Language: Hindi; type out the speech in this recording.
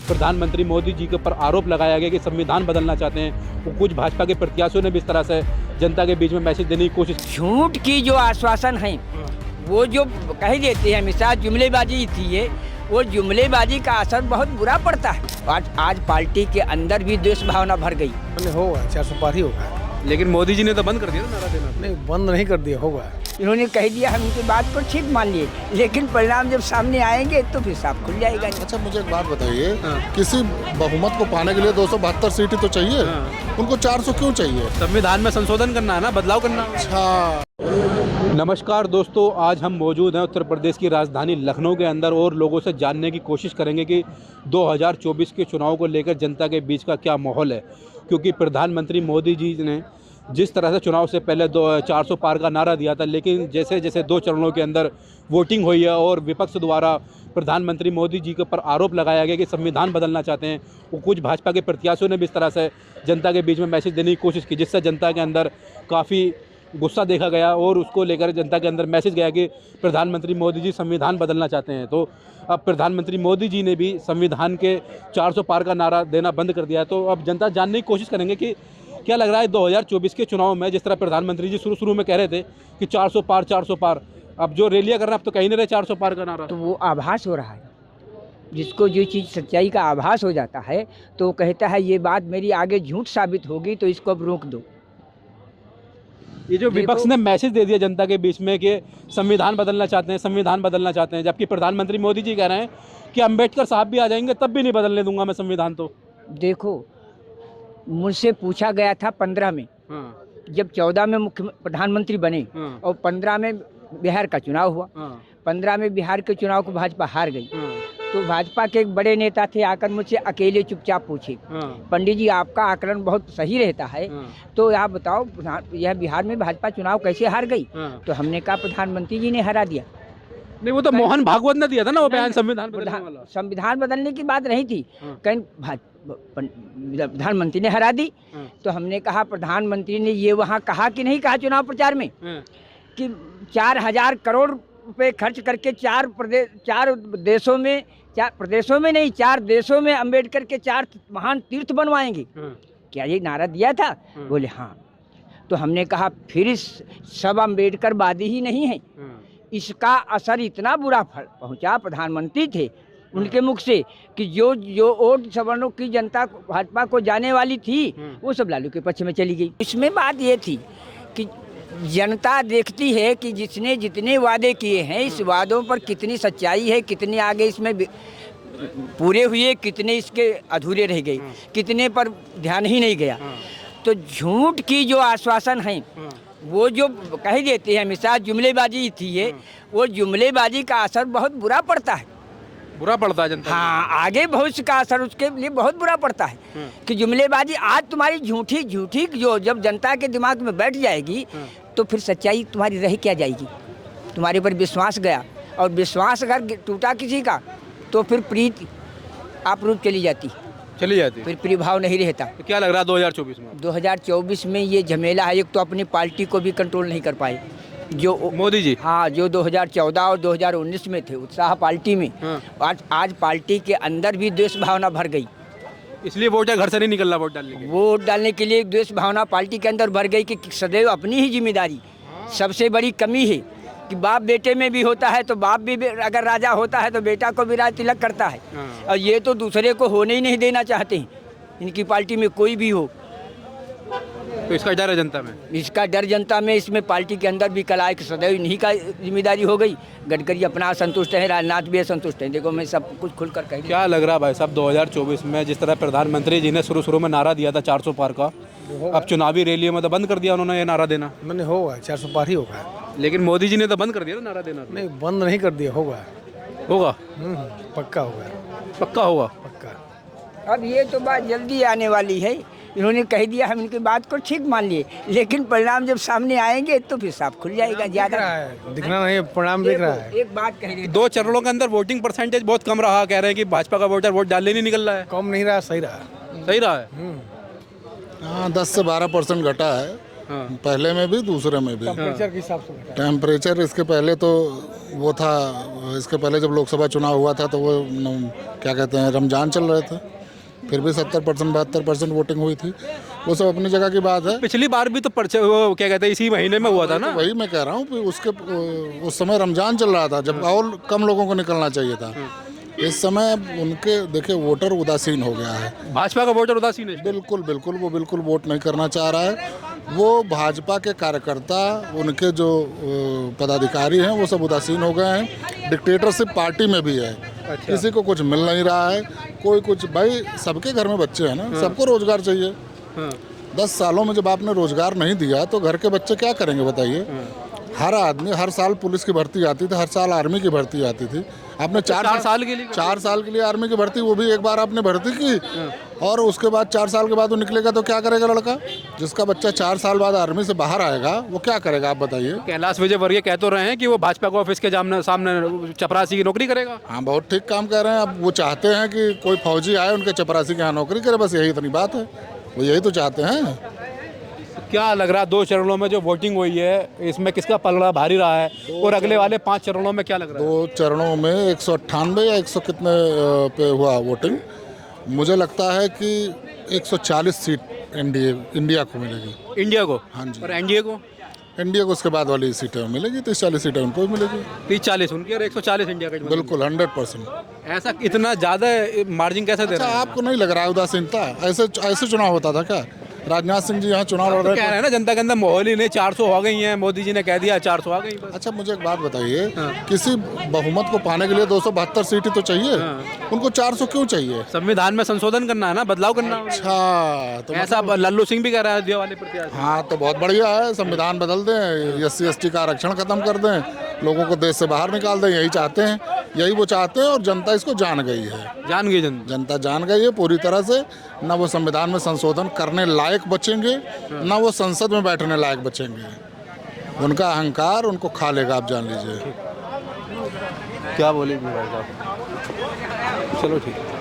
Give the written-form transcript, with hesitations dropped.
प्रधानमंत्री मोदी जी के ऊपर आरोप लगाया गया कि संविधान बदलना चाहते हैं। वो कुछ भाजपा के प्रत्याशियों ने भी इस तरह से जनता के बीच में मैसेज देने की कोशिश। झूठ की जो आश्वासन है वो जो कह देते हैं हमेशा जुमलेबाजी थी ये, वो जुमलेबाजी का असर बहुत बुरा पड़ता है। आज पार्टी के अंदर भी द्वेष भावना भर गई। होगा 400 पार ही होगा। लेकिन मोदी जी ने तो बंद कर दिया नारा देना। नहीं, बंद नहीं कर दिया, होगा। इन्होंने कह दिया, हम इनकी बात को ठीक मान लिए, लेकिन परिणाम जब सामने आएंगे तो फिर साफ खुल जाएगा। अच्छा, मुझे एक बात बताइए, किसी बहुमत को पाने के लिए 272 सीटें तो चाहिए, उनको 400 क्यों चाहिए? संविधान में संशोधन करना है ना, बदलाव करना है। अच्छा, नमस्कार दोस्तों, आज हम मौजूद हैं उत्तर प्रदेश की राजधानी लखनऊ के अंदर और लोगों से जानने की कोशिश करेंगे कि 2024 के चुनाव को लेकर जनता के बीच का क्या माहौल है। क्योंकि प्रधानमंत्री मोदी जी ने जिस तरह से चुनाव से पहले 400 पार का नारा दिया था, लेकिन जैसे जैसे 2 चरणों के अंदर वोटिंग हुई है और विपक्ष द्वारा प्रधानमंत्री मोदी जी के ऊपर आरोप लगाया गया कि संविधान बदलना चाहते हैं, वो कुछ भाजपा के प्रत्याशियों ने भी इस तरह से जनता के बीच में मैसेज देने की कोशिश की, जिससे जनता के अंदर काफ़ी गुस्सा देखा गया और उसको लेकर जनता के अंदर मैसेज गया कि प्रधानमंत्री मोदी जी संविधान बदलना चाहते हैं। तो अब प्रधानमंत्री मोदी जी ने भी संविधान के 400 पार का नारा देना बंद कर दिया है। तो अब जनता जानने की कोशिश करेंगे कि क्या लग रहा है 2024 के चुनाव में, जिस तरह प्रधानमंत्री जी शुरू में कह रहे थे कि 400 पार, अब जो रैलियाँ कर रहे हैं अब तो कहीं नहीं रहे 400 पार का नारा। तो वो आभास हो रहा है, जिसको जो चीज़ सच्चाई का आभास हो जाता है तो वो कहता है ये बात मेरी आगे झूठ साबित होगी तो इसको अब रोक दो। ये जो विपक्ष ने मैसेज दे दिया जनता के बीच में कि संविधान बदलना चाहते हैं, जबकि प्रधानमंत्री मोदी जी कह रहे हैं कि अंबेडकर साहब भी आ जाएंगे तब भी नहीं बदलने दूंगा मैं संविधान। तो देखो, मुझसे पूछा गया था 15 में, जब 14 में मुख्य प्रधानमंत्री बने और 15 में बिहार का चुनाव हुआ। 15 में बिहार के चुनाव को भाजपा हार गई। तो भाजपा के एक बड़े नेता थे, आकर मुझसे अकेले चुपचाप पूछे, पंडित जी आपका आकलन बहुत सही रहता है, तो आप बताओ यह बिहार में भाजपा चुनाव कैसे हार गई? तो हमने कहा प्रधानमंत्री जी ने हरा दिया। नहीं, वो तो मोहन भागवत ने दिया था ना वो बयान, संविधान बदलने की बात नहीं थी, कहीं प्रधानमंत्री ने हरा दी। तो हमने कहा प्रधानमंत्री ने ये वहाँ कहा कि नहीं कहा चुनाव प्रचार में कि 4000 करोड़ रुपए खर्च करके 4 देशों में अंबेडकर के 4 महान तीर्थ बनवाएंगे? क्या ये नारा दिया था? बोले हाँ। तो हमने कहा फिर सब अंबेडकरवादी ही नहीं है। इसका असर इतना बुरा पहुंचा, प्रधानमंत्री थे उनके मुख से, कि जो वोट सवर्णों की जनता भाजपा को जाने वाली थी वो सब लालू के पक्ष में चली गई। इसमें बात ये थी कि जनता देखती है कि जिसने जितने वादे किए हैं इस वादों पर कितनी सच्चाई है, कितने आगे इसमें पूरे हुए, कितने इसके अधूरे रह गए, कितने पर ध्यान ही नहीं गया। तो झूठ की जो आश्वासन है वो जो कह देते हैं हमेशा जुमलेबाजी थी ये, वो जुमलेबाजी का असर बहुत बुरा पड़ता है जनता। हाँ, आगे भविष्य का असर उसके लिए बहुत बुरा पड़ता है कि जुमलेबाजी आज तुम्हारी झूठी जो जब जनता के दिमाग में बैठ जाएगी तो फिर सच्चाई तुम्हारी रह क्या जाएगी? तुम्हारे पर विश्वास गया, और विश्वास अगर टूटा किसी का तो फिर प्रीति आपरूप चली जाती, फिर प्रिभाव नहीं रहता। तो क्या लग रहा है 2024 में? 2024 में ये झमेला है। एक तो अपनी पार्टी को भी कंट्रोल नहीं कर पाए जो मोदी जी, हाँ, जो 2014 और 2019 में थे उत्साह पार्टी में, आज पार्टी के अंदर भी द्वेष भावना भर गई। इसलिए वोटर घर से नहीं निकलना वोट डालने के लिए द्वेष भावना पार्टी के अंदर भर गई कि सदैव अपनी ही जिम्मेदारी। सबसे बड़ी कमी है कि बाप बेटे में भी होता है, तो बाप भी अगर राजा होता है तो बेटा को भी राज तिलक करता है, और ये तो दूसरे को होने ही नहीं देना चाहते हैं। इनकी पार्टी में कोई भी हो तो इसका डर है जनता में, इसमें पार्टी के अंदर भी कला एक सदैव इन्हीं का जिम्मेदारी हो गई। गडकरी अपना असंतुष्ट है, राजनाथ भी असंतुष्ट है। देखो, मैं सब कुछ खुलकर कह, क्या लग रहा है भाई साहब 2024 में जिस तरह प्रधानमंत्री जी ने शुरू में नारा दिया था 400 पार का, अब चुनावी रैलियों में तो बंद कर दिया उन्होंने ये नारा देना। मैंने होगा 400 पार ही होगा। लेकिन मोदी जी ने तो बंद कर दिया नारा देना। नहीं, बंद नहीं कर दिया, होगा। पक्का होगा। अब ये तो बात जल्दी आने वाली है। इन्होंने कह दिया, हम इनकी बात को ठीक मान लिए, लेकिन परिणाम जब सामने आएंगे तो फिर साफ खुल जाएगा। ज्यादा दिखना नहीं, परिणाम दिख रहा है। एक बात कह रही, 2 चरणों के अंदर वोटिंग परसेंटेज बहुत कम रहा, कह रहे हैं कि भाजपा का वोटर वोट डालने नहीं निकल रहा है। कम नहीं रहा, सही रहा है। हाँ, 10 से 12% घटा है। हाँ। पहले में भी दूसरे में भी। टेम्परेचर के हिसाब से बताएं। टेम्परेचर इसके पहले तो वो था, इसके पहले जब लोकसभा चुनाव हुआ था तो वो क्या कहते हैं, रमजान चल रहे थे, फिर भी 70% 72% वोटिंग हुई थी। वो सब अपनी जगह की बात है। पिछली बार भी तो वो क्या कहते हैं इसी महीने में हुआ था ना। वही मैं कह रहा हूँ कि उस समय रमजान चल रहा था जब और कम लोगों को निकलना चाहिए था। इस समय उनके देखिए वोटर उदासीन हो गया है। भाजपा का वोटर उदासीन है। बिल्कुल बिल्कुल, वो बिल्कुल वोट नहीं करना चाह रहा है। वो भाजपा के कार्यकर्ता, उनके जो पदाधिकारी हैं वो सब उदासीन हो गए हैं। डिक्टेटरशिप पार्टी में भी है। किसी को कुछ मिल नहीं रहा है, कोई कुछ, भाई सबके घर में बच्चे हैं ना, सबको रोजगार चाहिए। 10 सालों में जब आपने रोजगार नहीं दिया तो घर के बच्चे क्या करेंगे बताइए। हर आदमी, हर साल पुलिस की भर्ती आती थी, हर साल आर्मी की भर्ती आती थी। आपने 4 साल के लिए 4 साल के लिए आर्मी की भर्ती, वो भी एक बार आपने भर्ती की और उसके बाद 4 साल के बाद वो निकलेगा तो क्या करेगा लड़का? जिसका बच्चा 4 साल बाद आर्मी से बाहर आएगा वो क्या करेगा आप बताइए। कैलाश विजयवर्गीय कह तो रहे हैं कि वो भाजपा के ऑफिस के सामने चपरासी की नौकरी करेगा। हाँ, बहुत ठीक काम कर रहे हैं। अब वो चाहते हैं कि कोई फौजी आए उनके चपरासी के यहाँ नौकरी करे, बस यही इतनी बात है, वो यही तो चाहते हैं। क्या लग रहा है 2 चरणों में जो वोटिंग हुई है इसमें किसका पलड़ा भारी रहा है, और अगले वाले 5 चरणों में क्या लग रहा है? 2 चरणों में 198 या 100 कितने पे हुआ वोटिंग। मुझे लगता है कि 140 सीट इंडिया को मिलेगी। इंडिया को? हाँ जी। और एनडीए को? इंडिया को उसके बाद वाली सीटें मिलेगी, 30-40 सीटें उनको भी मिलेगी। 30-40 उनकी और 140 इंडिया का। बिल्कुल 100%। ऐसा इतना ज़्यादा मार्जिन कैसे दे अच्छा, रहे हैं? आपको नहीं लग रहा है उदासीनता? ऐसे चुनाव होता था क्या? राजनाथ सिंह जी यहाँ चुनाव लड़ तो रहे कह रहे थे। हैं ना जनता के अंदर माहौल ही नहीं, 400 हो गई हैं, मोदी जी ने कह दिया 400 आ गई बस। अच्छा, मुझे एक बात बताइए, किसी बहुमत को पाने के लिए 272 सीटें तो चाहिए, उनको 400 क्यों चाहिए? संविधान में संशोधन करना है ना, बदलाव करना है। अच्छा, तो ऐसा लल्लू सिंह भी कह रहा है दिया वाले प्रत्याशी। हाँ, तो बहुत बढ़िया है। संविधान बदल दें, SC/ST का आरक्षण खत्म कर दें, लोगों को देश से बाहर निकाल दें, यही चाहते हैं, यही वो चाहते हैं। और जनता इसको जान गई है, जान गई जनता जान गई है पूरी तरह से। ना वो संविधान में संशोधन करने लायक बचेंगे, ना वो संसद में बैठने लायक बचेंगे। उनका अहंकार उनको खा लेगा, आप जान लीजिए। क्या बोलेंगे भाई साहब? चलो ठीक है।